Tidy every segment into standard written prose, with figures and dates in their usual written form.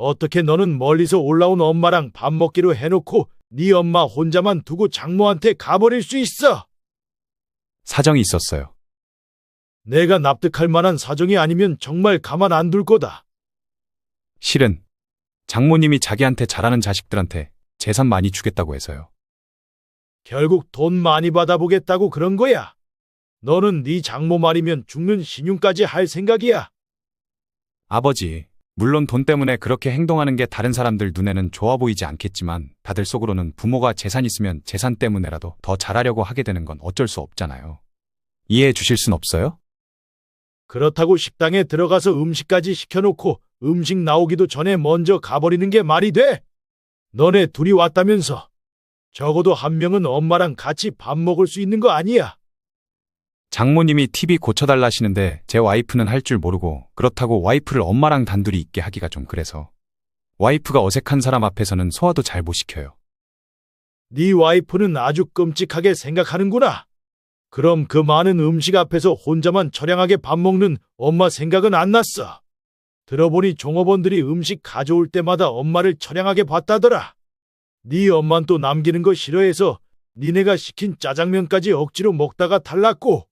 어떻게 너는 멀리서 올라온 엄마랑 밥 먹기로 해놓고 네 엄마 혼자만 두고 장모한테 가버릴 수 있어? 사정이 있었어요. 내가 납득할 만한 사정이 아니면 정말 가만 안 둘 거다. 실은 장모님이 자기한테 잘하는 자식들한테 재산 많이 주겠다고 해서요. 결국 돈 많이 받아보겠다고 그런 거야. 너는 네 장모 말이면 죽는 신용까지 할 생각이야. 아버지, 물론 돈 때문에 그렇게 행동하는 게 다른 사람들 눈에는 좋아 보이지 않겠지만 다들 속으로는 부모가 재산 있으면 재산 때문에라도 더 잘하려고 하게 되는 건 어쩔 수 없잖아요. 이해해 주실 순 없어요? 그렇다고 식당에 들어가서 음식까지 시켜놓고 음식 나오기도 전에 먼저 가버리는 게 말이 돼? 너네 둘이 왔다면서. 적어도 한 명은 엄마랑 같이 밥 먹을 수 있는 거 아니야? 장모님이 TV 고쳐달라시는데 제 와이프는 할 줄 모르고 그렇다고 와이프를 엄마랑 단둘이 있게 하기가 좀 그래서 와이프가 어색한 사람 앞에서는 소화도 잘 못 시켜요. 네 와이프는 아주 끔찍하게 생각하는구나. 그럼 그 많은 음식 앞에서 혼자만 처량하게 밥 먹는 엄마 생각은 안 났어. 들어보니 종업원들이 음식 가져올 때마다 엄마를 처량하게 봤다더라. 네 엄만 또 남기는 거 싫어해서 니네가 시킨 짜장면까지 억지로 먹다가 탈났고.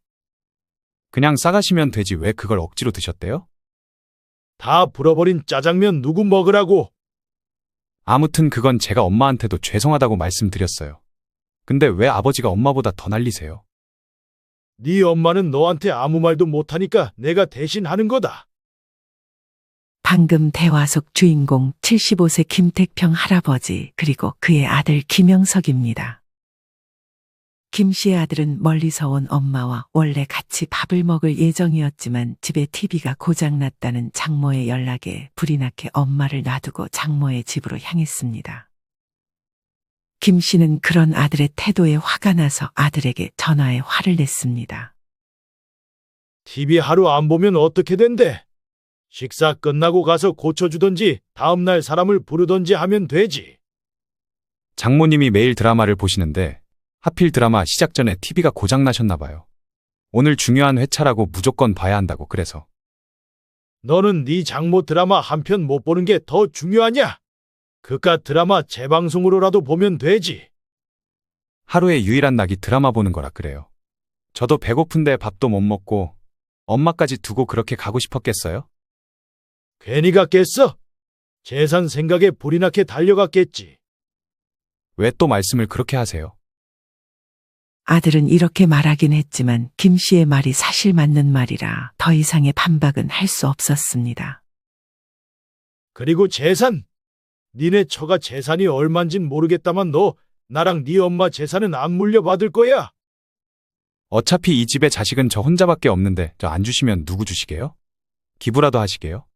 그냥 싸가시면 되지 왜 그걸 억지로 드셨대요? 다 불어버린 짜장면 누구 먹으라고? 아무튼 그건 제가 엄마한테도 죄송하다고 말씀드렸어요. 근데 왜 아버지가 엄마보다 더 날리세요? 네 엄마는 너한테 아무 말도 못하니까 내가 대신 하는 거다. 방금 대화 속 주인공 75세 김택평 할아버지 그리고 그의 아들 김영석입니다. 김 씨의 아들은 멀리서 온 엄마와 원래 같이 밥을 먹을 예정이었지만 집에 TV가 고장났다는 장모의 연락에 불이 나게 엄마를 놔두고 장모의 집으로 향했습니다. 김 씨는 그런 아들의 태도에 화가 나서 아들에게 전화해 화를 냈습니다. TV 하루 안 보면 어떻게 된대? 식사 끝나고 가서 고쳐주던지 다음날 사람을 부르던지 하면 되지. 장모님이 매일 드라마를 보시는데 하필 드라마 시작 전에 TV가 고장나셨나 봐요. 오늘 중요한 회차라고 무조건 봐야 한다고 그래서. 너는 네 장모 드라마 한 편 못 보는 게 더 중요하냐? 그깟 드라마 재방송으로라도 보면 되지. 하루의 유일한 낙이 드라마 보는 거라 그래요. 저도 배고픈데 밥도 못 먹고 엄마까지 두고 그렇게 가고 싶었겠어요? 괜히 갔겠어? 재산 생각에 불이 나게 달려갔겠지. 왜 또 말씀을 그렇게 하세요? 아들은 이렇게 말하긴 했지만 김 씨의 말이 사실 맞는 말이라 더 이상의 반박은 할 수 없었습니다. 그리고 재산. 니네 처가 재산이 얼만진 모르겠다만 너 나랑 네 엄마 재산은 안 물려받을 거야. 어차피 이 집에 자식은 저 혼자밖에 없는데 저 안 주시면 누구 주시게요? 기부라도 하시게요?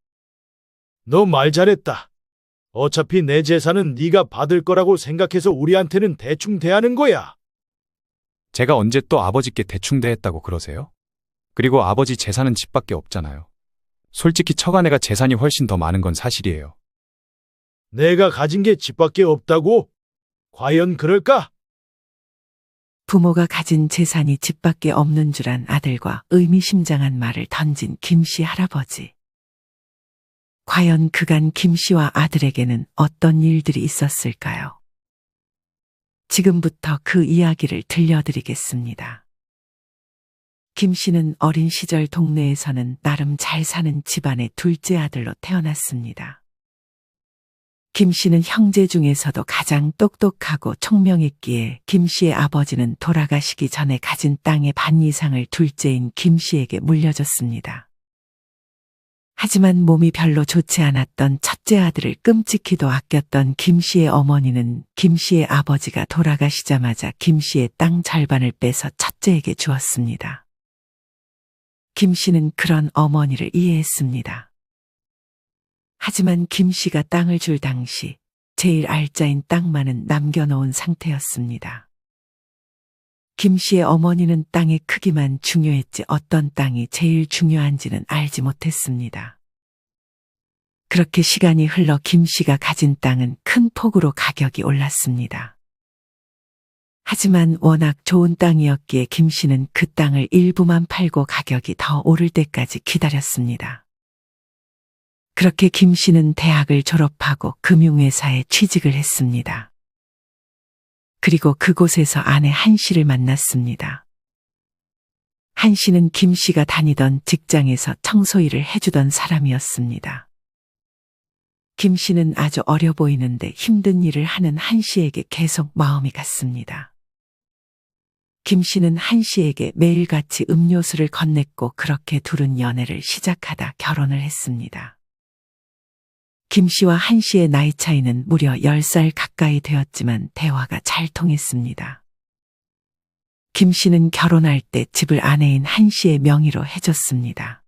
너 말 잘했다. 어차피 내 재산은 네가 받을 거라고 생각해서 우리한테는 대충 대하는 거야. 제가 언제 또 아버지께 대충 대했다고 그러세요? 그리고 아버지 재산은 집밖에 없잖아요. 솔직히 처가네가 재산이 훨씬 더 많은 건 사실이에요. 내가 가진 게 집밖에 없다고? 과연 그럴까? 부모가 가진 재산이 집밖에 없는 줄 안 아들과 의미심장한 말을 던진 김 씨 할아버지. 과연 그간 김 씨와 아들에게는 어떤 일들이 있었을까요? 지금부터 그 이야기를 들려드리겠습니다. 김 씨는 어린 시절 동네에서는 나름 잘 사는 집안의 둘째 아들로 태어났습니다. 김 씨는 형제 중에서도 가장 똑똑하고 총명했기에 김 씨의 아버지는 돌아가시기 전에 가진 땅의 반 이상을 둘째인 김 씨에게 물려줬습니다. 하지만 몸이 별로 좋지 않았던 첫째 아들을 끔찍히도 아꼈던 김 씨의 어머니는 김 씨의 아버지가 돌아가시자마자 김 씨의 땅 절반을 빼서 첫째에게 주었습니다. 김 씨는 그런 어머니를 이해했습니다. 하지만 김 씨가 땅을 줄 당시 제일 알짜인 땅만은 남겨놓은 상태였습니다. 김 씨의 어머니는 땅의 크기만 중요했지 어떤 땅이 제일 중요한지는 알지 못했습니다. 그렇게 시간이 흘러 김 씨가 가진 땅은 큰 폭으로 가격이 올랐습니다. 하지만 워낙 좋은 땅이었기에 김 씨는 그 땅을 일부만 팔고 가격이 더 오를 때까지 기다렸습니다. 그렇게 김 씨는 대학을 졸업하고 금융회사에 취직을 했습니다. 그리고 그곳에서 아내 한 씨를 만났습니다. 한 씨는 김 씨가 다니던 직장에서 청소일을 해주던 사람이었습니다. 김 씨는 아주 어려 보이는데 힘든 일을 하는 한 씨에게 계속 마음이 갔습니다. 김 씨는 한 씨에게 매일같이 음료수를 건넸고 그렇게 둘은 연애를 시작하다 결혼을 했습니다. 김 씨와 한 씨의 나이 차이는 무려 10살 가까이 되었지만 대화가 잘 통했습니다. 김 씨는 결혼할 때 집을 아내인 한 씨의 명의로 해줬습니다.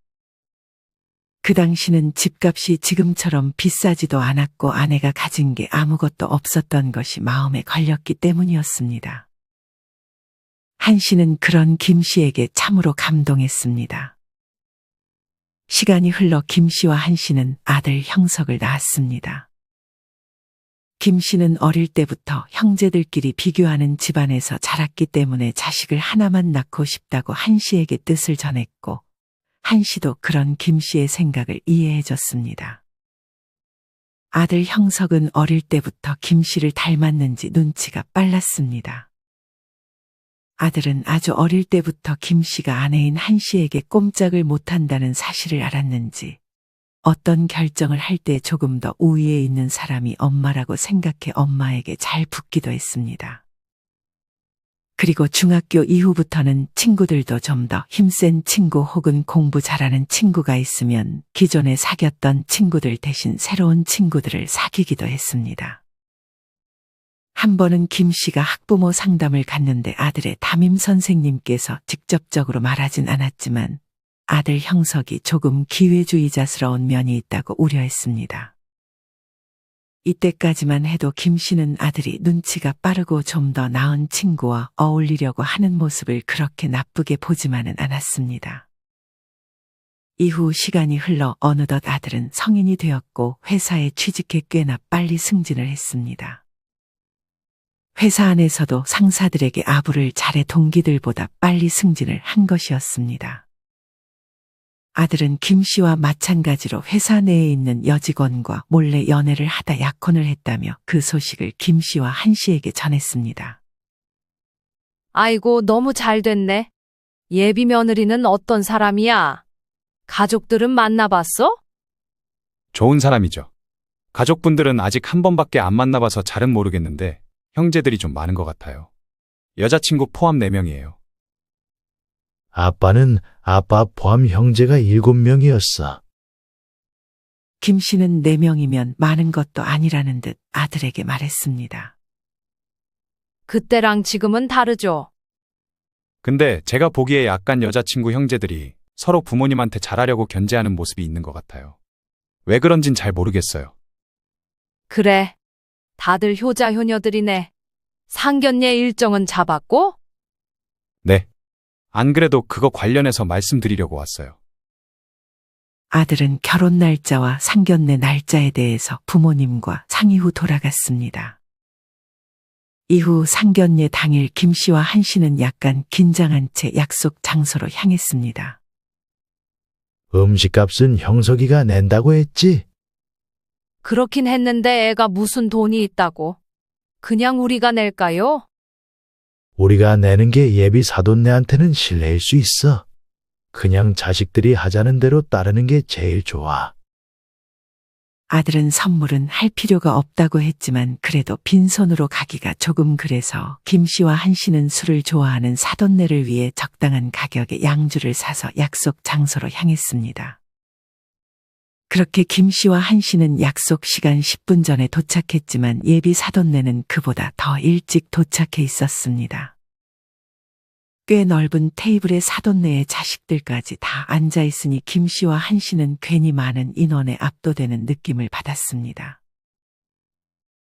그 당시는 집값이 지금처럼 비싸지도 않았고 아내가 가진 게 아무것도 없었던 것이 마음에 걸렸기 때문이었습니다. 한 씨는 그런 김 씨에게 참으로 감동했습니다. 시간이 흘러 김 씨와 한 씨는 아들 형석을 낳았습니다. 김 씨는 어릴 때부터 형제들끼리 비교하는 집안에서 자랐기 때문에 자식을 하나만 낳고 싶다고 한 씨에게 뜻을 전했고 한 씨도 그런 김 씨의 생각을 이해해 줬습니다. 아들 형석은 어릴 때부터 김 씨를 닮았는지 눈치가 빨랐습니다. 아들은 아주 어릴 때부터 김 씨가 아내인 한 씨에게 꼼짝을 못한다는 사실을 알았는지 어떤 결정을 할 때 조금 더 우위에 있는 사람이 엄마라고 생각해 엄마에게 잘 붙기도 했습니다. 그리고 중학교 이후부터는 친구들도 좀 더 힘센 친구 혹은 공부 잘하는 친구가 있으면 기존에 사귀었던 친구들 대신 새로운 친구들을 사귀기도 했습니다. 한 번은 김 씨가 학부모 상담을 갔는데 아들의 담임 선생님께서 직접적으로 말하진 않았지만 아들 형석이 조금 기회주의자스러운 면이 있다고 우려했습니다. 이때까지만 해도 김 씨는 아들이 눈치가 빠르고 좀 더 나은 친구와 어울리려고 하는 모습을 그렇게 나쁘게 보지만은 않았습니다. 이후 시간이 흘러 어느덧 아들은 성인이 되었고 회사에 취직해 꽤나 빨리 승진을 했습니다. 회사 안에서도 상사들에게 아부를 잘해 동기들보다 빨리 승진을 한 것이었습니다. 아들은 김 씨와 마찬가지로 회사 내에 있는 여직원과 몰래 연애를 하다 약혼을 했다며 그 소식을 김 씨와 한 씨에게 전했습니다. 아이고, 너무 잘 됐네. 예비 며느리는 어떤 사람이야? 가족들은 만나봤어? 좋은 사람이죠. 가족분들은 아직 한 번밖에 안 만나봐서 잘은 모르겠는데 형제들이 좀 많은 것 같아요. 여자친구 포함 4명이에요. 아빠는 아빠 포함 형제가 7명이었어. 김 씨는 4명이면 많은 것도 아니라는 듯 아들에게 말했습니다. 그때랑 지금은 다르죠. 근데 제가 보기에 약간 여자친구 형제들이 서로 부모님한테 잘하려고 견제하는 모습이 있는 것 같아요. 왜 그런진 잘 모르겠어요. 그래. 다들 효자 효녀들이네. 상견례 일정은 잡았고? 네. 안 그래도 그거 관련해서 말씀드리려고 왔어요. 아들은 결혼 날짜와 상견례 날짜에 대해서 부모님과 상의 후 돌아갔습니다. 이후 상견례 당일 김 씨와 한 씨는 약간 긴장한 채 약속 장소로 향했습니다. 음식값은 형석이가 낸다고 했지? 그렇긴 했는데 애가 무슨 돈이 있다고. 그냥 우리가 낼까요? 우리가 내는 게 예비 사돈네한테는 실례일 수 있어. 그냥 자식들이 하자는 대로 따르는 게 제일 좋아. 아들은 선물은 할 필요가 없다고 했지만 그래도 빈손으로 가기가 조금 그래서 김 씨와 한 씨는 술을 좋아하는 사돈네를 위해 적당한 가격의 양주를 사서 약속 장소로 향했습니다. 그렇게 김 씨와 한 씨는 약속 시간 10분 전에 도착했지만 예비 사돈네는 그보다 더 일찍 도착해 있었습니다. 꽤 넓은 테이블에 사돈네의 자식들까지 다 앉아 있으니 김 씨와 한 씨는 괜히 많은 인원에 압도되는 느낌을 받았습니다.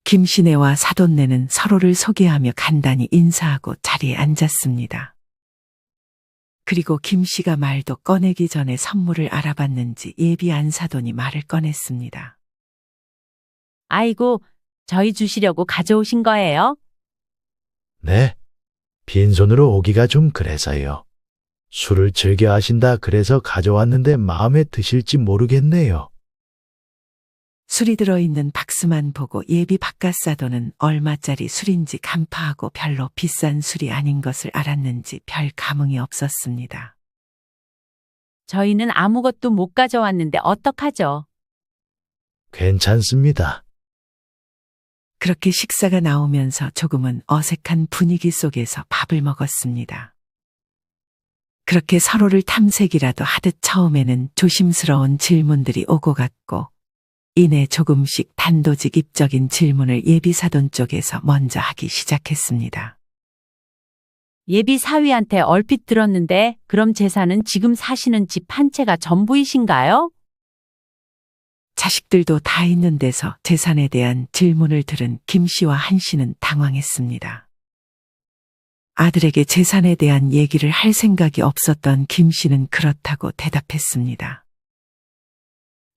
김 씨네와 사돈네는 서로를 소개하며 간단히 인사하고 자리에 앉았습니다. 그리고 김 씨가 말도 꺼내기 전에 선물을 알아봤는지 예비 안사돈이 말을 꺼냈습니다. 아이고, 저희 주시려고 가져오신 거예요? 네. 빈손으로 오기가 좀 그래서요. 술을 즐겨 하신다 그래서 가져왔는데 마음에 드실지 모르겠네요. 술이 들어있는 박스만 보고 예비 바깥사돈은 얼마짜리 술인지 간파하고 별로 비싼 술이 아닌 것을 알았는지 별 감흥이 없었습니다. 저희는 아무것도 못 가져왔는데 어떡하죠? 괜찮습니다. 그렇게 식사가 나오면서 조금은 어색한 분위기 속에서 밥을 먹었습니다. 그렇게 서로를 탐색이라도 하듯 처음에는 조심스러운 질문들이 오고 갔고, 이내 조금씩 단도직입적인 질문을 예비사돈 쪽에서 먼저 하기 시작했습니다. 예비 사위한테 얼핏 들었는데 그럼 재산은 지금 사시는 집 한 채가 전부이신가요? 자식들도 다 있는 데서 재산에 대한 질문을 들은 김 씨와 한 씨는 당황했습니다. 아들에게 재산에 대한 얘기를 할 생각이 없었던 김 씨는 그렇다고 대답했습니다.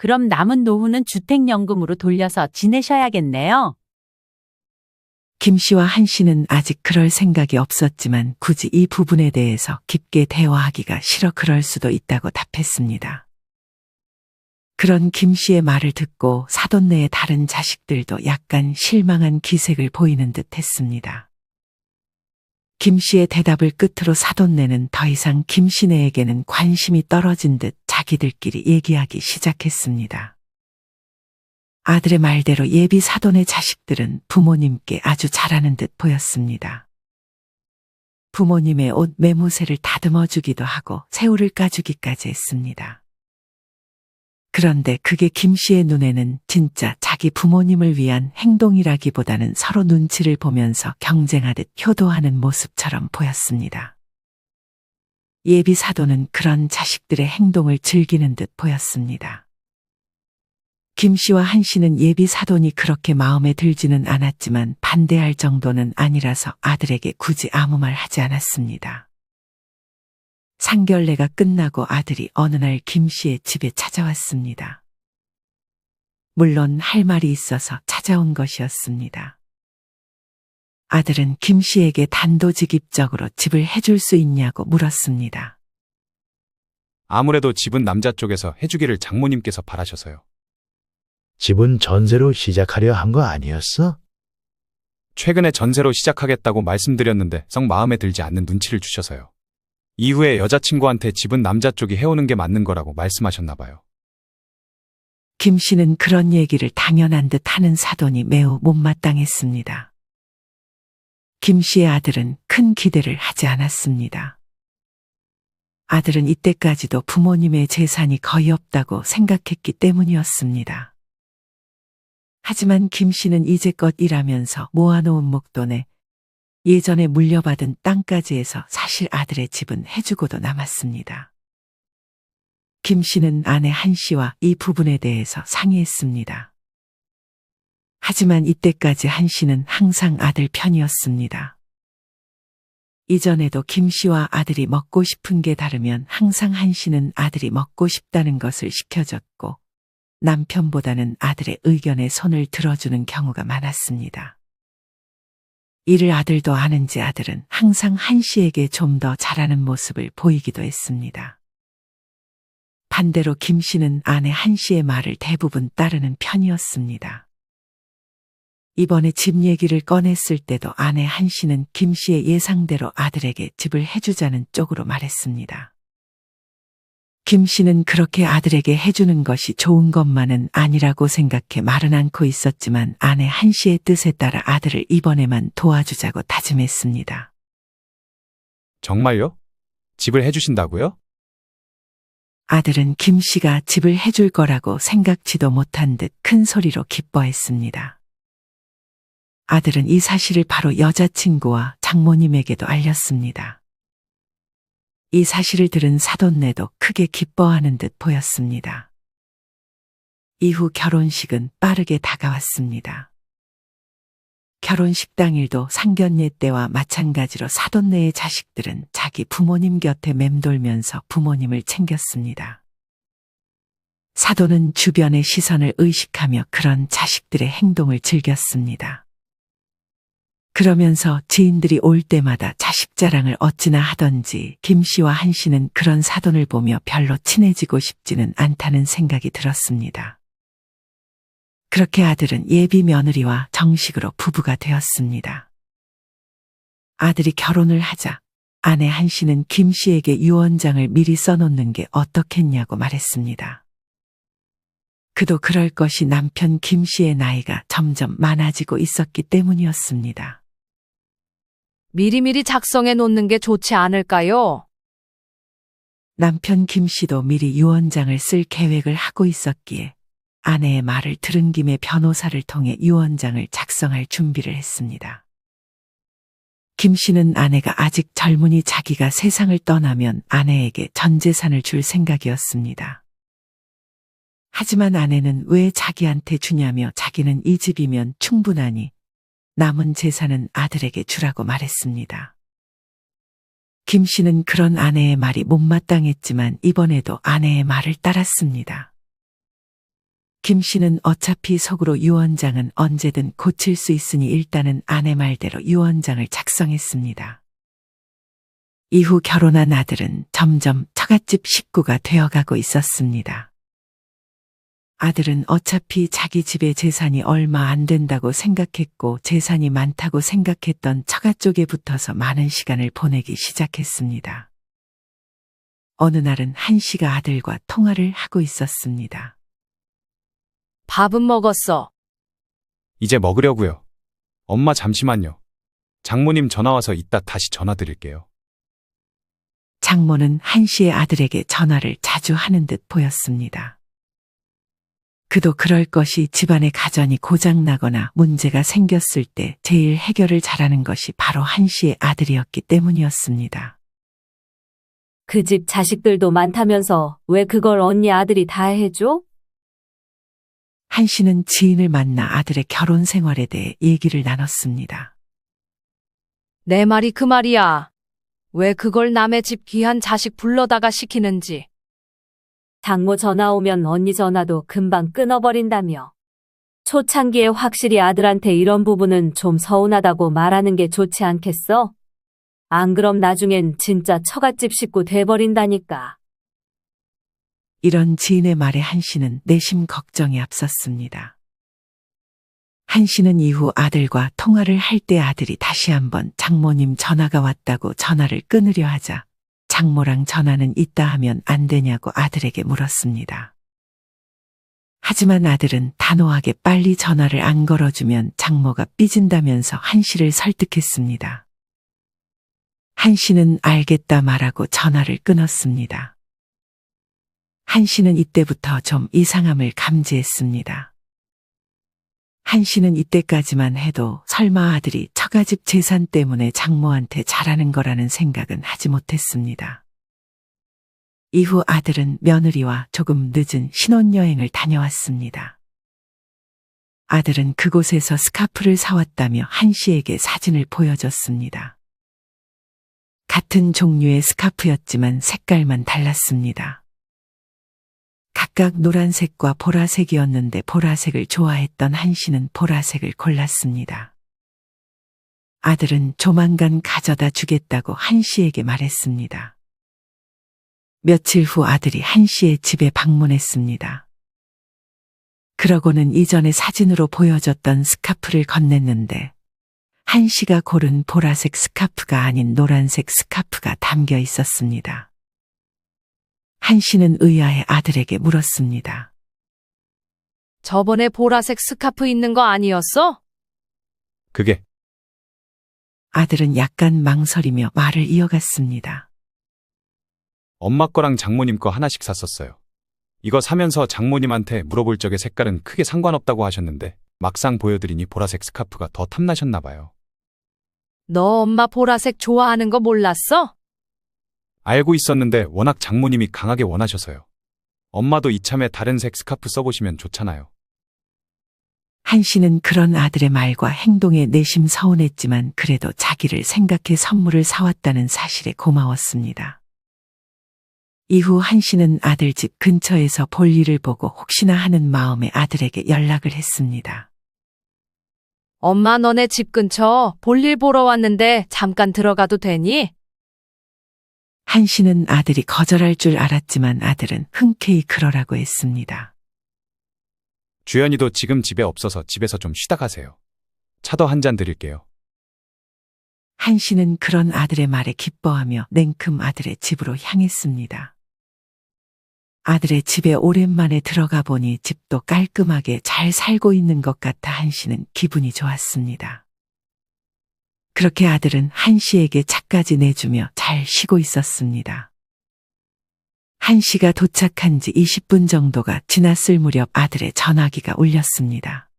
그럼 남은 노후는 주택연금으로 돌려서 지내셔야겠네요. 김 씨와 한 씨는 아직 그럴 생각이 없었지만 굳이 이 부분에 대해서 깊게 대화하기가 싫어 그럴 수도 있다고 답했습니다. 그런 김 씨의 말을 듣고 사돈네의 다른 자식들도 약간 실망한 기색을 보이는 듯 했습니다. 김 씨의 대답을 끝으로 사돈네는 더 이상 김 씨네에게는 관심이 떨어진 듯 자기들끼리 얘기하기 시작했습니다. 아들의 말대로 예비 사돈의 자식들은 부모님께 아주 잘하는 듯 보였습니다. 부모님의 옷 매무새를 다듬어 주기도 하고 새우를 까주기까지 했습니다. 그런데 그게 김 씨의 눈에는 진짜 자기 부모님을 위한 행동이라기보다는 서로 눈치를 보면서 경쟁하듯 효도하는 모습처럼 보였습니다. 예비 사돈은 그런 자식들의 행동을 즐기는 듯 보였습니다. 김 씨와 한 씨는 예비 사돈이 그렇게 마음에 들지는 않았지만 반대할 정도는 아니라서 아들에게 굳이 아무 말 하지 않았습니다. 상견례가 끝나고 아들이 어느 날 김 씨의 집에 찾아왔습니다. 물론 할 말이 있어서 찾아온 것이었습니다. 아들은 김 씨에게 단도직입적으로 집을 해줄 수 있냐고 물었습니다. 아무래도 집은 남자 쪽에서 해주기를 장모님께서 바라셔서요. 집은 전세로 시작하려 한 거 아니었어? 최근에 전세로 시작하겠다고 말씀드렸는데 썩 마음에 들지 않는 눈치를 주셔서요. 이후에 여자친구한테 집은 남자 쪽이 해오는 게 맞는 거라고 말씀하셨나 봐요. 김 씨는 그런 얘기를 당연한 듯 하는 사돈이 매우 못마땅했습니다. 김 씨의 아들은 큰 기대를 하지 않았습니다. 아들은 이때까지도 부모님의 재산이 거의 없다고 생각했기 때문이었습니다. 하지만 김 씨는 이제껏 일하면서 모아놓은 목돈에 예전에 물려받은 땅까지 해서 사실 아들의 집은 해주고도 남았습니다. 김 씨는 아내 한 씨와 이 부분에 대해서 상의했습니다. 하지만 이때까지 한 씨는 항상 아들 편이었습니다. 이전에도 김 씨와 아들이 먹고 싶은 게 다르면 항상 한 씨는 아들이 먹고 싶다는 것을 시켜줬고 남편보다는 아들의 의견에 손을 들어주는 경우가 많았습니다. 이를 아들도 아는지 아들은 항상 한 씨에게 좀 더 잘하는 모습을 보이기도 했습니다. 반대로 김 씨는 아내 한 씨의 말을 대부분 따르는 편이었습니다. 이번에 집 얘기를 꺼냈을 때도 아내 한 씨는 김 씨의 예상대로 아들에게 집을 해주자는 쪽으로 말했습니다. 김 씨는 그렇게 아들에게 해주는 것이 좋은 것만은 아니라고 생각해 말은 않고 있었지만 아내 한 씨의 뜻에 따라 아들을 이번에만 도와주자고 다짐했습니다. 정말요? 집을 해주신다고요? 아들은 김 씨가 집을 해줄 거라고 생각지도 못한 듯 큰 소리로 기뻐했습니다. 아들은 이 사실을 바로 여자친구와 장모님에게도 알렸습니다. 이 사실을 들은 사돈네도 크게 기뻐하는 듯 보였습니다. 이후 결혼식은 빠르게 다가왔습니다. 결혼식 당일도 상견례 때와 마찬가지로 사돈네의 자식들은 자기 부모님 곁에 맴돌면서 부모님을 챙겼습니다. 사돈은 주변의 시선을 의식하며 그런 자식들의 행동을 즐겼습니다. 그러면서 지인들이 올 때마다 자식 자랑을 어찌나 하던지 김 씨와 한 씨는 그런 사돈을 보며 별로 친해지고 싶지는 않다는 생각이 들었습니다. 그렇게 아들은 예비 며느리와 정식으로 부부가 되었습니다. 아들이 결혼을 하자 아내 한씨는 김씨에게 유언장을 미리 써놓는 게 어떻겠냐고 말했습니다. 그도 그럴 것이 남편 김씨의 나이가 점점 많아지고 있었기 때문이었습니다. 미리미리 작성해 놓는 게 좋지 않을까요? 남편 김씨도 미리 유언장을 쓸 계획을 하고 있었기에 아내의 말을 들은 김에 변호사를 통해 유언장을 작성할 준비를 했습니다. 김씨는 아내가 아직 젊으니 자기가 세상을 떠나면 아내에게 전 재산을 줄 생각이었습니다. 하지만 아내는 왜 자기한테 주냐며 자기는 이 집이면 충분하니 남은 재산은 아들에게 주라고 말했습니다. 김씨는 그런 아내의 말이 못마땅했지만 이번에도 아내의 말을 따랐습니다. 김씨는 어차피 속으로 유언장은 언제든 고칠 수 있으니 일단은 아내 말대로 유언장을 작성했습니다. 이후 결혼한 아들은 점점 처갓집 식구가 되어가고 있었습니다. 아들은 어차피 자기 집의 재산이 얼마 안 된다고 생각했고 재산이 많다고 생각했던 처가 쪽에 붙어서 많은 시간을 보내기 시작했습니다. 어느 날은 한씨가 아들과 통화를 하고 있었습니다. 밥은 먹었어. 이제 먹으려고요. 엄마 잠시만요. 장모님 전화 와서 이따 다시 전화 드릴게요. 장모는 한씨의 아들에게 전화를 자주 하는 듯 보였습니다. 그도 그럴 것이 집안의 가전이 고장나거나 문제가 생겼을 때 제일 해결을 잘하는 것이 바로 한씨의 아들이었기 때문이었습니다. 그 집 자식들도 많다면서 왜 그걸 언니 아들이 다 해줘? 한씨는 지인을 만나 아들의 결혼 생활에 대해 얘기를 나눴습니다. 내 말이 그 말이야. 왜 그걸 남의 집 귀한 자식 불러다가 시키는지. 장모 전화 오면 언니 전화도 금방 끊어버린다며. 초창기에 확실히 아들한테 이런 부분은 좀 서운하다고 말하는 게 좋지 않겠어? 안 그럼 나중엔 진짜 처갓집 식구 돼버린다니까. 이런 지인의 말에 한씨는 내심 걱정이 앞섰습니다. 한씨는 이후 아들과 통화를 할 때 아들이 다시 한번 장모님 전화가 왔다고 전화를 끊으려 하자 장모랑 전화는 있다 하면 안 되냐고 아들에게 물었습니다. 하지만 아들은 단호하게 빨리 전화를 안 걸어주면 장모가 삐진다면서 한씨를 설득했습니다. 한씨는 알겠다 말하고 전화를 끊었습니다. 한씨는 이때부터 좀 이상함을 감지했습니다. 한씨는 이때까지만 해도 설마 아들이 처가집 재산 때문에 장모한테 잘하는 거라는 생각은 하지 못했습니다. 이후 아들은 며느리와 조금 늦은 신혼여행을 다녀왔습니다. 아들은 그곳에서 스카프를 사왔다며 한씨에게 사진을 보여줬습니다. 같은 종류의 스카프였지만 색깔만 달랐습니다. 각각 노란색과 보라색이었는데 보라색을 좋아했던 한씨는 보라색을 골랐습니다. 아들은 조만간 가져다 주겠다고 한씨에게 말했습니다. 며칠 후 아들이 한씨의 집에 방문했습니다. 그러고는 이전에 사진으로 보여줬던 스카프를 건넸는데 한씨가 고른 보라색 스카프가 아닌 노란색 스카프가 담겨 있었습니다. 한씨는 의아해 아들에게 물었습니다. 저번에 보라색 스카프 있는 거 아니었어? 그게 아들은 약간 망설이며 말을 이어갔습니다. 엄마 거랑 장모님 거 하나씩 샀었어요. 이거 사면서 장모님한테 물어볼 적에 색깔은 크게 상관없다고 하셨는데 막상 보여드리니 보라색 스카프가 더 탐나셨나 봐요. 너 엄마 보라색 좋아하는 거 몰랐어? 알고 있었는데 워낙 장모님이 강하게 원하셔서요. 엄마도 이참에 다른 색 스카프 써보시면 좋잖아요. 한씨는 그런 아들의 말과 행동에 내심 서운했지만 그래도 자기를 생각해 선물을 사왔다는 사실에 고마웠습니다. 이후 한씨는 아들 집 근처에서 볼일을 보고 혹시나 하는 마음에 아들에게 연락을 했습니다. 엄마 너네 집 근처 볼일 보러 왔는데 잠깐 들어가도 되니? 한씨는 아들이 거절할 줄 알았지만 아들은 흔쾌히 그러라고 했습니다. 주연이도 지금 집에 없어서 집에서 좀 쉬다 가세요. 차도 한 잔 드릴게요. 한 씨는 그런 아들의 말에 기뻐하며 냉큼 아들의 집으로 향했습니다. 아들의 집에 오랜만에 들어가 보니 집도 깔끔하게 잘 살고 있는 것 같아 한 씨는 기분이 좋았습니다. 그렇게 아들은 한 씨에게 차까지 내주며 잘 쉬고 있었습니다. 한 씨가 도착한 지 20분 정도가 지났을 무렵 아들의 전화기가 울렸습니다.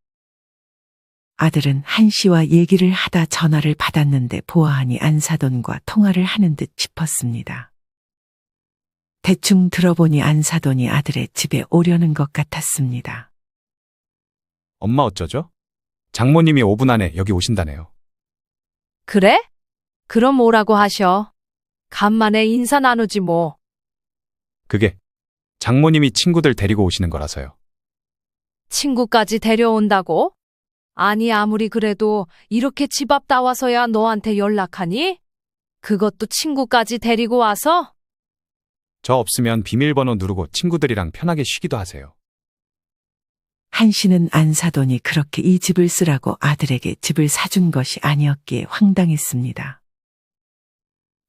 아들은 한 씨와 얘기를 하다 전화를 받았는데 보아하니 안사돈과 통화를 하는 듯 싶었습니다. 대충 들어보니 안사돈이 아들의 집에 오려는 것 같았습니다. 엄마 어쩌죠? 장모님이 5분 안에 여기 오신다네요. 그래? 그럼 오라고 하셔. 간만에 인사 나누지 뭐. 그게 장모님이 친구들 데리고 오시는 거라서요. 친구까지 데려온다고? 아니, 아무리 그래도 이렇게 집 앞 나와서야 너한테 연락하니? 그것도 친구까지 데리고 와서? 저 없으면 비밀번호 누르고 친구들이랑 편하게 쉬기도 하세요. 한 씨는 안사돈이 그렇게 이 집을 쓰라고 아들에게 집을 사준 것이 아니었기에 황당했습니다.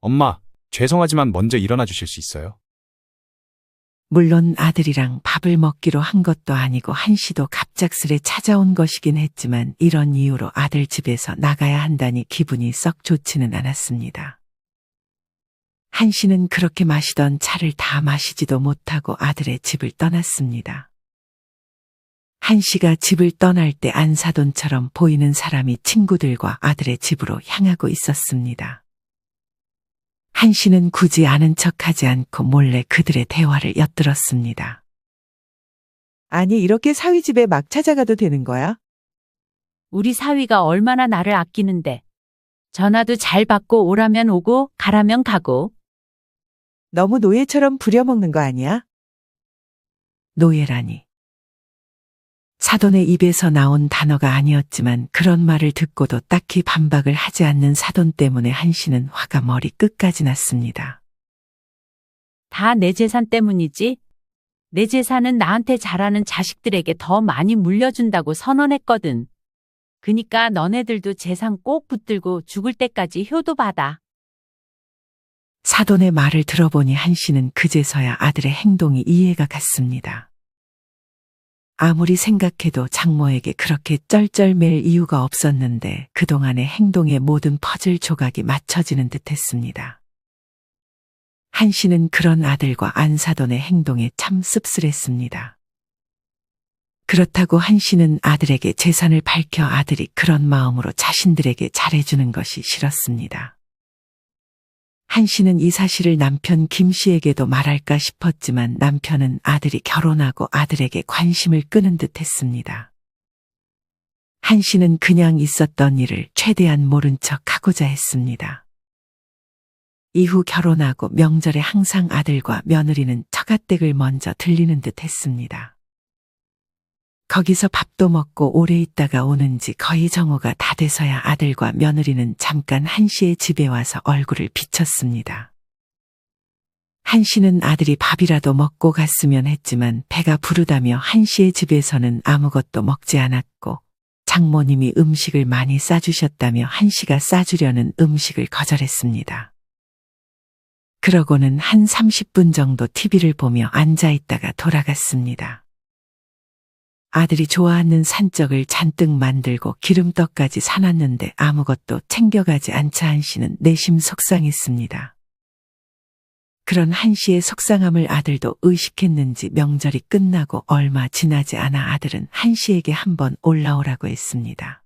엄마, 죄송하지만 먼저 일어나 주실 수 있어요? 물론 아들이랑 밥을 먹기로 한 것도 아니고 한 씨도 갑작스레 찾아온 것이긴 했지만 이런 이유로 아들 집에서 나가야 한다니 기분이 썩 좋지는 않았습니다. 한 씨는 그렇게 마시던 차를 다 마시지도 못하고 아들의 집을 떠났습니다. 한 씨가 집을 떠날 때 안사돈처럼 보이는 사람이 친구들과 아들의 집으로 향하고 있었습니다. 한 씨는 굳이 아는 척하지 않고 몰래 그들의 대화를 엿들었습니다. 아니, 이렇게 사위 집에 막 찾아가도 되는 거야? 우리 사위가 얼마나 나를 아끼는데. 전화도 잘 받고 오라면 오고 가라면 가고. 너무 노예처럼 부려먹는 거 아니야? 노예라니. 사돈의 입에서 나온 단어가 아니었지만 그런 말을 듣고도 딱히 반박을 하지 않는 사돈 때문에 한 씨는 화가 머리 끝까지 났습니다. 다 내 재산 때문이지. 내 재산은 나한테 잘하는 자식들에게 더 많이 물려준다고 선언했거든. 그니까 너네들도 재산 꼭 붙들고 죽을 때까지 효도 받아. 사돈의 말을 들어보니 한 씨는 그제서야 아들의 행동이 이해가 갔습니다. 아무리 생각해도 장모에게 그렇게 쩔쩔맬 이유가 없었는데 그동안의 행동에 모든 퍼즐 조각이 맞춰지는 듯했습니다. 한 씨는 그런 아들과 안사돈의 행동에 참 씁쓸했습니다. 그렇다고 한 씨는 아들에게 재산을 밝혀 아들이 그런 마음으로 자신들에게 잘해주는 것이 싫었습니다. 한 씨는 이 사실을 남편 김 씨에게도 말할까 싶었지만 남편은 아들이 결혼하고 아들에게 관심을 끄는 듯 했습니다. 한 씨는 그냥 있었던 일을 최대한 모른 척 하고자 했습니다. 이후 결혼하고 명절에 항상 아들과 며느리는 처가댁을 먼저 들리는 듯 했습니다. 거기서 밥도 먹고 오래 있다가 오는지 거의 정오가 다 돼서야 아들과 며느리는 잠깐 한 씨의 집에 와서 얼굴을 비쳤습니다. 한 씨는 아들이 밥이라도 먹고 갔으면 했지만 배가 부르다며 한 씨의 집에서는 아무것도 먹지 않았고 장모님이 음식을 많이 싸주셨다며 한 씨가 싸주려는 음식을 거절했습니다. 그러고는 한 30분 정도 TV를 보며 앉아있다가 돌아갔습니다. 아들이 좋아하는 산적을 잔뜩 만들고 기름떡까지 사놨는데 아무것도 챙겨가지 않자 한 씨는 내심 속상했습니다. 그런 한 씨의 속상함을 아들도 의식했는지 명절이 끝나고 얼마 지나지 않아 아들은 한 씨에게 한번 올라오라고 했습니다.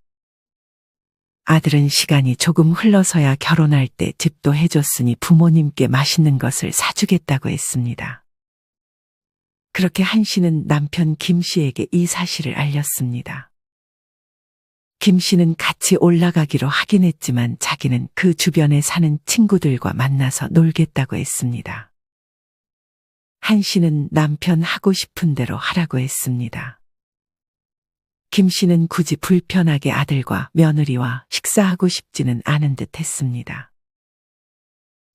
아들은 시간이 조금 흘러서야 결혼할 때 집도 해줬으니 부모님께 맛있는 것을 사주겠다고 했습니다. 그렇게 한 씨는 남편 김 씨에게 이 사실을 알렸습니다. 김 씨는 같이 올라가기로 하긴 했지만 자기는 그 주변에 사는 친구들과 만나서 놀겠다고 했습니다. 한 씨는 남편 하고 싶은 대로 하라고 했습니다. 김 씨는 굳이 불편하게 아들과 며느리와 식사하고 싶지는 않은 듯 했습니다.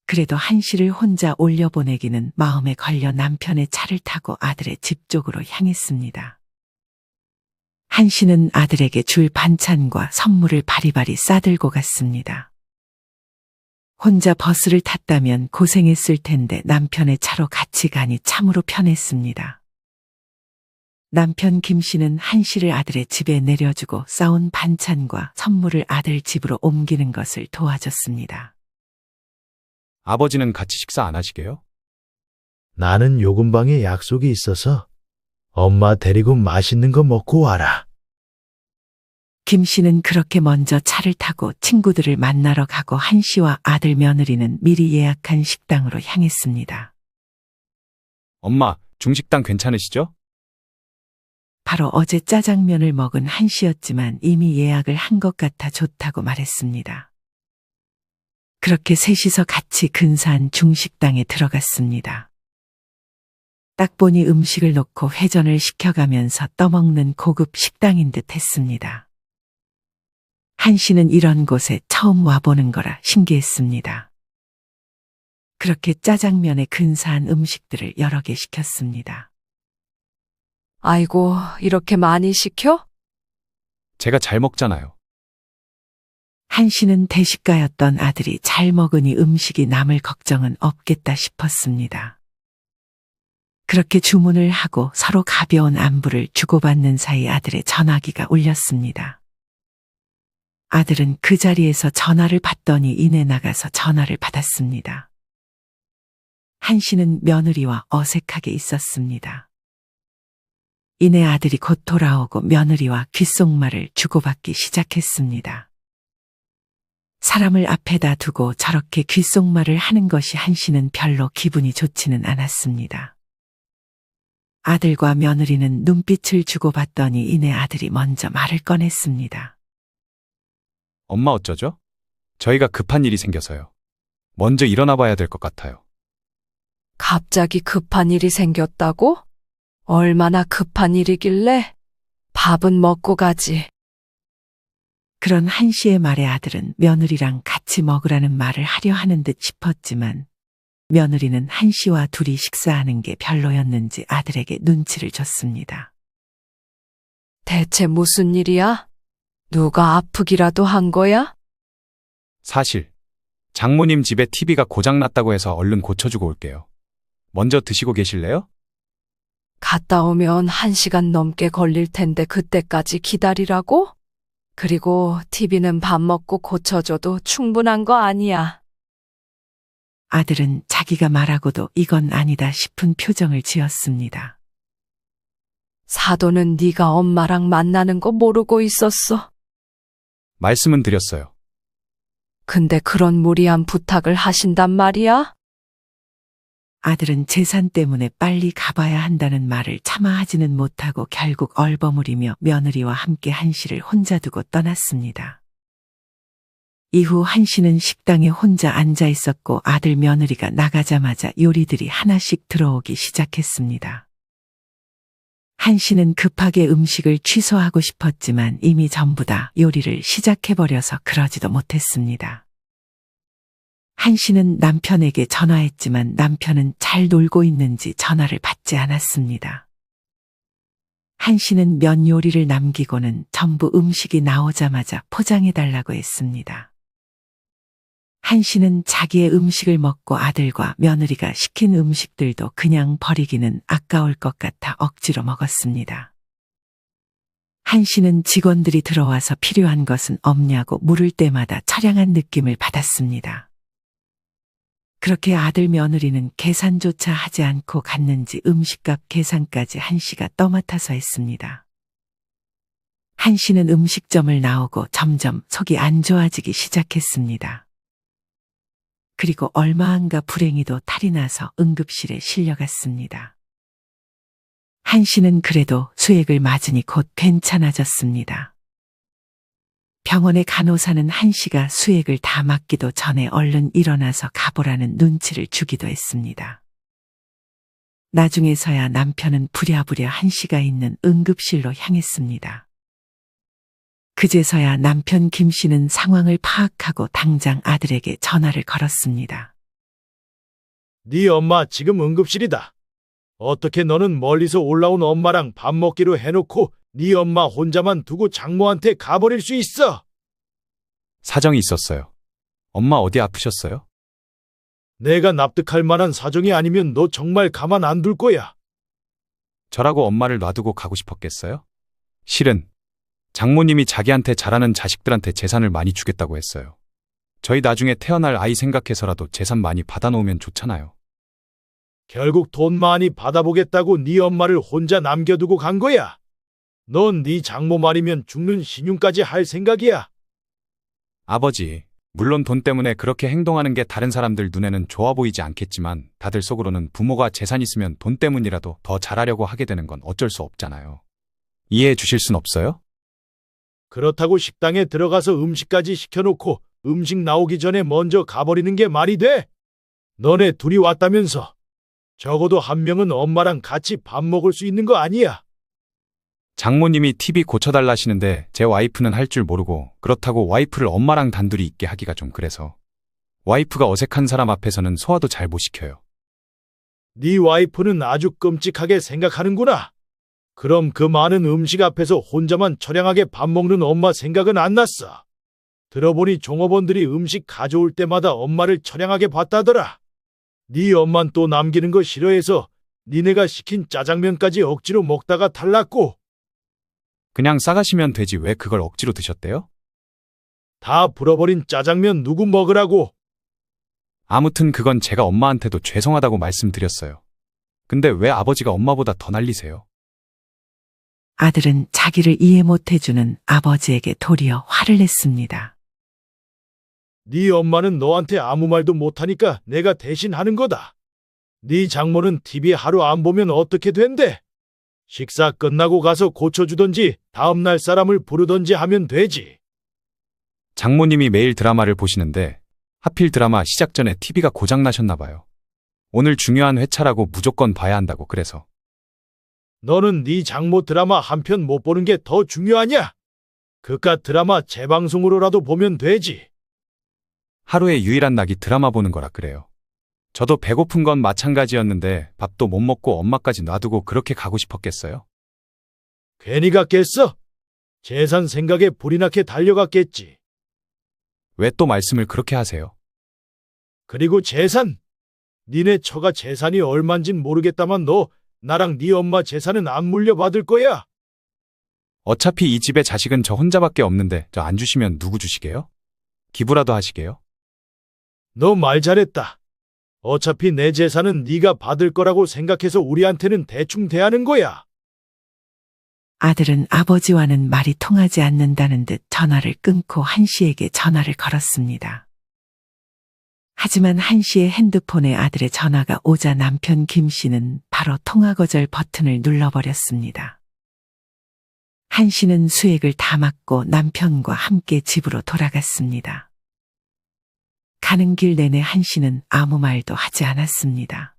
그래도 한 씨를 혼자 올려보내기는 마음에 걸려 남편의 차를 타고 아들의 집 쪽으로 향했습니다. 한 씨는 아들에게 줄 반찬과 선물을 바리바리 싸들고 갔습니다. 혼자 버스를 탔다면 고생했을 텐데 남편의 차로 같이 가니 참으로 편했습니다. 남편 김 씨는 한 씨를 아들의 집에 내려주고 싸온 반찬과 선물을 아들 집으로 옮기는 것을 도와줬습니다. 아버지는 같이 식사 안 하시게요? 나는 요 근방에 약속이 있어서 엄마 데리고 맛있는 거 먹고 와라. 김 씨는 그렇게 먼저 차를 타고 친구들을 만나러 가고 한 씨와 아들 며느리는 미리 예약한 식당으로 향했습니다. 엄마, 중식당 괜찮으시죠? 바로 어제 짜장면을 먹은 한 씨였지만 이미 예약을 한 것 같아 좋다고 말했습니다. 그렇게 셋이서 같이 근사한 중식당에 들어갔습니다. 딱 보니 음식을 놓고 회전을 시켜가면서 떠먹는 고급 식당인 듯 했습니다. 한 씨는 이런 곳에 처음 와보는 거라 신기했습니다. 그렇게 짜장면에 근사한 음식들을 여러 개 시켰습니다. 아이고, 이렇게 많이 시켜? 제가 잘 먹잖아요. 한 씨는 대식가였던 아들이 잘 먹으니 음식이 남을 걱정은 없겠다 싶었습니다. 그렇게 주문을 하고 서로 가벼운 안부를 주고받는 사이 아들의 전화기가 울렸습니다. 아들은 그 자리에서 전화를 받더니 이내 나가서 전화를 받았습니다. 한 씨는 며느리와 어색하게 있었습니다. 이내 아들이 곧 돌아오고 며느리와 귓속말을 주고받기 시작했습니다. 사람을 앞에다 두고 저렇게 귓속말을 하는 것이 한 씨는 별로 기분이 좋지는 않았습니다. 아들과 며느리는 눈빛을 주고받더니 이내 아들이 먼저 말을 꺼냈습니다. 엄마 어쩌죠? 저희가 급한 일이 생겨서요. 먼저 일어나 봐야 될 것 같아요. 갑자기 급한 일이 생겼다고? 얼마나 급한 일이길래? 밥은 먹고 가지. 그런 한 씨의 말에 아들은 며느리랑 같이 먹으라는 말을 하려 하는 듯 싶었지만 며느리는 한 씨와 둘이 식사하는 게 별로였는지 아들에게 눈치를 줬습니다. 대체 무슨 일이야? 누가 아프기라도 한 거야? 사실 장모님 집에 TV가 고장났다고 해서 얼른 고쳐주고 올게요. 먼저 드시고 계실래요? 갔다 오면 1시간 넘게 걸릴 텐데 그때까지 기다리라고? 그리고 TV는 밥 먹고 고쳐줘도 충분한 거 아니야. 아들은 자기가 말하고도 이건 아니다 싶은 표정을 지었습니다. 사돈은 네가 엄마랑 만나는 거 모르고 있었어. 말씀은 드렸어요. 근데 그런 무리한 부탁을 하신단 말이야? 아들은 재산 때문에 빨리 가봐야 한다는 말을 참아하지는 못하고 결국 얼버무리며 며느리와 함께 한 씨를 혼자 두고 떠났습니다. 이후 한 씨는 식당에 혼자 앉아 있었고 아들 며느리가 나가자마자 요리들이 하나씩 들어오기 시작했습니다. 한 씨는 급하게 음식을 취소하고 싶었지만 이미 전부 다 요리를 시작해버려서 그러지도 못했습니다. 한 씨는 남편에게 전화했지만 남편은 잘 놀고 있는지 전화를 받지 않았습니다. 한 씨는 면 요리를 남기고는 전부 음식이 나오자마자 포장해달라고 했습니다. 한 씨는 자기의 음식을 먹고 아들과 며느리가 시킨 음식들도 그냥 버리기는 아까울 것 같아 억지로 먹었습니다. 한 씨는 직원들이 들어와서 필요한 것은 없냐고 물을 때마다 처량한 느낌을 받았습니다. 그렇게 아들 며느리는 계산조차 하지 않고 갔는지 음식값 계산까지 한 씨가 떠맡아서 했습니다. 한 씨는 음식점을 나오고 점점 속이 안 좋아지기 시작했습니다. 그리고 얼마 안가 불행히도 탈이 나서 응급실에 실려갔습니다. 한 씨는 그래도 수액을 맞으니 곧 괜찮아졌습니다. 병원의 간호사는 한 씨가 수액을 다 맞기도 전에 얼른 일어나서 가보라는 눈치를 주기도 했습니다. 나중에서야 남편은 부랴부랴 한 씨가 있는 응급실로 향했습니다. 그제서야 남편 김 씨는 상황을 파악하고 당장 아들에게 전화를 걸었습니다. 네 엄마 지금 응급실이다. 어떻게 너는 멀리서 올라온 엄마랑 밥 먹기로 해놓고 네 엄마 혼자만 두고 장모한테 가버릴 수 있어. 사정이 있었어요. 엄마 어디 아프셨어요? 내가 납득할 만한 사정이 아니면 너 정말 가만 안 둘 거야. 저라고 엄마를 놔두고 가고 싶었겠어요? 실은 장모님이 자기한테 잘하는 자식들한테 재산을 많이 주겠다고 했어요. 저희 나중에 태어날 아이 생각해서라도 재산 많이 받아놓으면 좋잖아요. 결국 돈 많이 받아보겠다고 네 엄마를 혼자 남겨두고 간 거야. 넌 네 장모 말이면 죽는 신용까지 할 생각이야. 아버지, 물론 돈 때문에 그렇게 행동하는 게 다른 사람들 눈에는 좋아 보이지 않겠지만 다들 속으로는 부모가 재산 있으면 돈 때문이라도 더 잘하려고 하게 되는 건 어쩔 수 없잖아요. 이해해 주실 순 없어요? 그렇다고 식당에 들어가서 음식까지 시켜놓고 음식 나오기 전에 먼저 가버리는 게 말이 돼? 너네 둘이 왔다면서. 적어도 한 명은 엄마랑 같이 밥 먹을 수 있는 거 아니야? 장모님이 TV 고쳐달라시는데 제 와이프는 할 줄 모르고 그렇다고 와이프를 엄마랑 단둘이 있게 하기가 좀 그래서 와이프가 어색한 사람 앞에서는 소화도 잘 못 시켜요. 네 와이프는 아주 끔찍하게 생각하는구나. 그럼 그 많은 음식 앞에서 혼자만 처량하게 밥 먹는 엄마 생각은 안 났어. 들어보니 종업원들이 음식 가져올 때마다 엄마를 처량하게 봤다더라. 네 엄만 또 남기는 거 싫어해서 니네가 시킨 짜장면까지 억지로 먹다가 탈났고. 그냥 싸가시면 되지 왜 그걸 억지로 드셨대요? 다 불어버린 짜장면 누구 먹으라고. 아무튼 그건 제가 엄마한테도 죄송하다고 말씀드렸어요. 근데 왜 아버지가 엄마보다 더 날리세요? 아들은 자기를 이해 못해주는 아버지에게 도리어 화를 냈습니다. 네 엄마는 너한테 아무 말도 못하니까 내가 대신 하는 거다. 네 장모는 TV 하루 안 보면 어떻게 된대? 식사 끝나고 가서 고쳐주던지 다음날 사람을 부르던지 하면 되지. 장모님이 매일 드라마를 보시는데 하필 드라마 시작 전에 TV가 고장나셨나 봐요. 오늘 중요한 회차라고 무조건 봐야 한다고 그래서. 너는 네 장모 드라마 한 편 못 보는 게 더 중요하냐? 그깟 드라마 재방송으로라도 보면 되지. 하루에 유일한 낙이 드라마 보는 거라 그래요. 저도 배고픈 건 마찬가지였는데 밥도 못 먹고 엄마까지 놔두고 그렇게 가고 싶었겠어요? 괜히 갔겠어? 재산 생각에 불이 나게 달려갔겠지. 왜 또 말씀을 그렇게 하세요? 그리고 재산. 니네 처가 재산이 얼만진 모르겠다만 너 나랑 네 엄마 재산은 안 물려받을 거야. 어차피 이 집에 자식은 저 혼자밖에 없는데 저 안 주시면 누구 주시게요? 기부라도 하시게요? 너 말 잘했다. 어차피 내 재산은 네가 받을 거라고 생각해서 우리한테는 대충 대하는 거야. 아들은 아버지와는 말이 통하지 않는다는 듯 전화를 끊고 한 씨에게 전화를 걸었습니다. 하지만 한 씨의 핸드폰에 아들의 전화가 오자 남편 김 씨는 바로 통화 거절 버튼을 눌러버렸습니다. 한 씨는 수액을 다 맞고 남편과 함께 집으로 돌아갔습니다. 가는 길 내내 한 씨는 아무 말도 하지 않았습니다.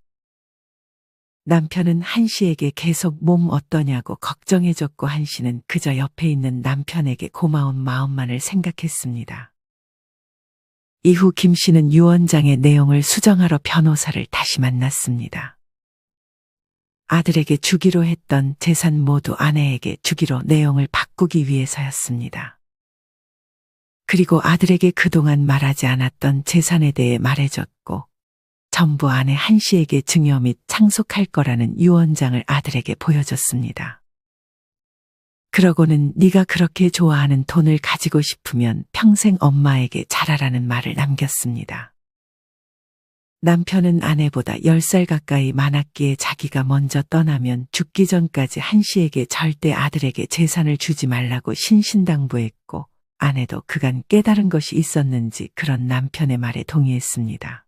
남편은 한 씨에게 계속 몸 어떠냐고 걱정해줬고 한 씨는 그저 옆에 있는 남편에게 고마운 마음만을 생각했습니다. 이후 김 씨는 유언장의 내용을 수정하러 변호사를 다시 만났습니다. 아들에게 주기로 했던 재산 모두 아내에게 주기로 내용을 바꾸기 위해서였습니다. 그리고 아들에게 그동안 말하지 않았던 재산에 대해 말해줬고 전부 아내 한 씨에게 증여 및 상속할 거라는 유언장을 아들에게 보여줬습니다. 그러고는 네가 그렇게 좋아하는 돈을 가지고 싶으면 평생 엄마에게 잘하라는 말을 남겼습니다. 남편은 아내보다 10살 가까이 많았기에 자기가 먼저 떠나면 죽기 전까지 한 씨에게 절대 아들에게 재산을 주지 말라고 신신당부했고 아내도 그간 깨달은 것이 있었는지 그런 남편의 말에 동의했습니다.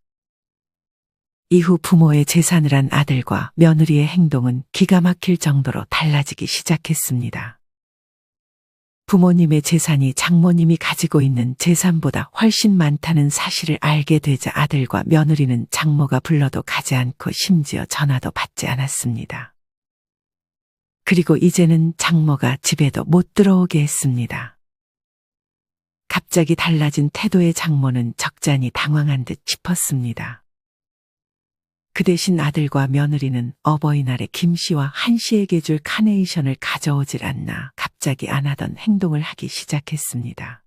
이후 부모의 재산을 한 아들과 며느리의 행동은 기가 막힐 정도로 달라지기 시작했습니다. 부모님의 재산이 장모님이 가지고 있는 재산보다 훨씬 많다는 사실을 알게 되자 아들과 며느리는 장모가 불러도 가지 않고 심지어 전화도 받지 않았습니다. 그리고 이제는 장모가 집에도 못 들어오게 했습니다. 갑자기 달라진 태도의 장모는 적잖이 당황한 듯 싶었습니다. 그 대신 아들과 며느리는 어버이날에 김 씨와 한 씨에게 줄 카네이션을 가져오질 않나 갑자기 안 하던 행동을 하기 시작했습니다.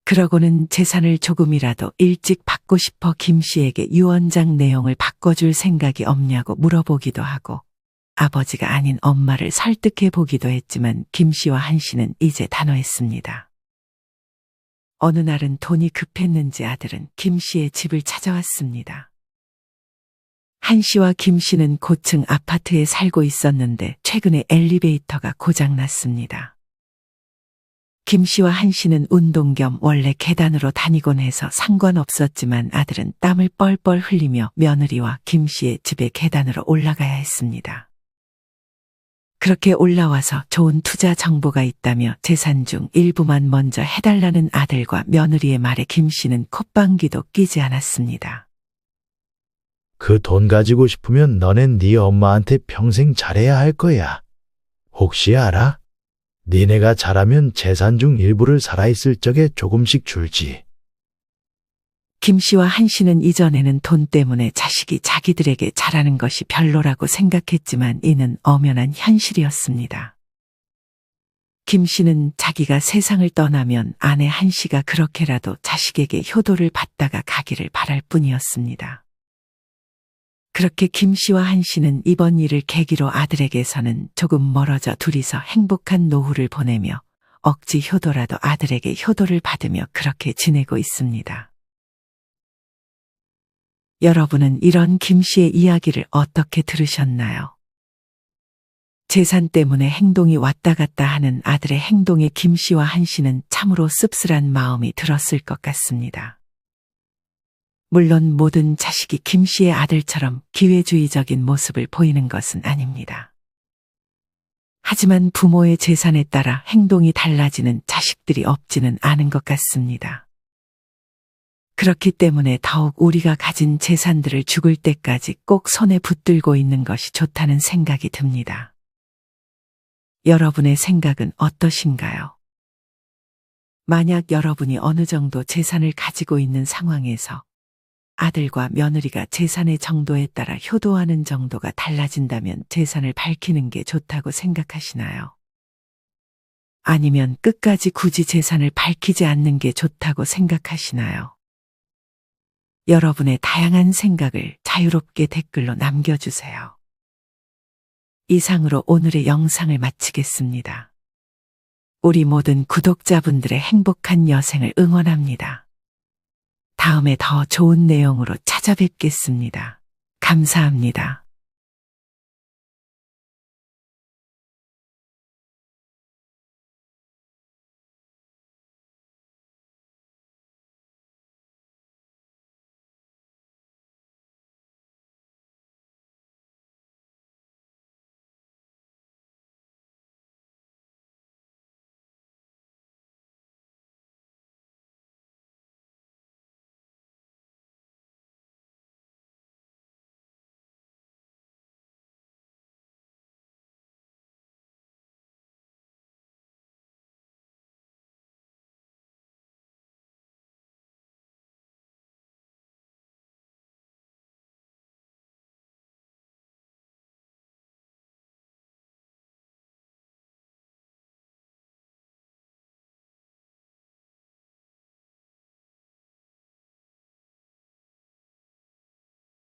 그러고는 재산을 조금이라도 일찍 받고 싶어 김 씨에게 유언장 내용을 바꿔줄 생각이 없냐고 물어보기도 하고 아버지가 아닌 엄마를 설득해 보기도 했지만 김 씨와 한 씨는 이제 단호했습니다. 어느 날은 돈이 급했는지 아들은 김 씨의 집을 찾아왔습니다. 한 씨와 김 씨는 고층 아파트에 살고 있었는데 최근에 엘리베이터가 고장났습니다. 김 씨와 한 씨는 운동 겸 원래 계단으로 다니곤 해서 상관없었지만 아들은 땀을 뻘뻘 흘리며 며느리와 김 씨의 집에 계단으로 올라가야 했습니다. 그렇게 올라와서 좋은 투자 정보가 있다며 재산 중 일부만 먼저 해달라는 아들과 며느리의 말에 김 씨는 콧방귀도 끼지 않았습니다. 그 돈 가지고 싶으면 너넨 네 엄마한테 평생 잘해야 할 거야. 혹시 알아? 니네가 잘하면 재산 중 일부를 살아있을 적에 조금씩 줄지. 김 씨와 한 씨는 이전에는 돈 때문에 자식이 자기들에게 잘하는 것이 별로라고 생각했지만 이는 엄연한 현실이었습니다. 김 씨는 자기가 세상을 떠나면 아내 한 씨가 그렇게라도 자식에게 효도를 받다가 가기를 바랄 뿐이었습니다. 그렇게 김 씨와 한 씨는 이번 일을 계기로 아들에게서는 조금 멀어져 둘이서 행복한 노후를 보내며 억지 효도라도 아들에게 효도를 받으며 그렇게 지내고 있습니다. 여러분은 이런 김 씨의 이야기를 어떻게 들으셨나요? 재산 때문에 행동이 왔다 갔다 하는 아들의 행동에 김 씨와 한 씨는 참으로 씁쓸한 마음이 들었을 것 같습니다. 물론 모든 자식이 김 씨의 아들처럼 기회주의적인 모습을 보이는 것은 아닙니다. 하지만 부모의 재산에 따라 행동이 달라지는 자식들이 없지는 않은 것 같습니다. 그렇기 때문에 더욱 우리가 가진 재산들을 죽을 때까지 꼭 손에 붙들고 있는 것이 좋다는 생각이 듭니다. 여러분의 생각은 어떠신가요? 만약 여러분이 어느 정도 재산을 가지고 있는 상황에서 아들과 며느리가 재산의 정도에 따라 효도하는 정도가 달라진다면 재산을 밝히는 게 좋다고 생각하시나요? 아니면 끝까지 굳이 재산을 밝히지 않는 게 좋다고 생각하시나요? 여러분의 다양한 생각을 자유롭게 댓글로 남겨주세요. 이상으로 오늘의 영상을 마치겠습니다. 우리 모든 구독자분들의 행복한 여생을 응원합니다. 다음에 더 좋은 내용으로 찾아뵙겠습니다. 감사합니다.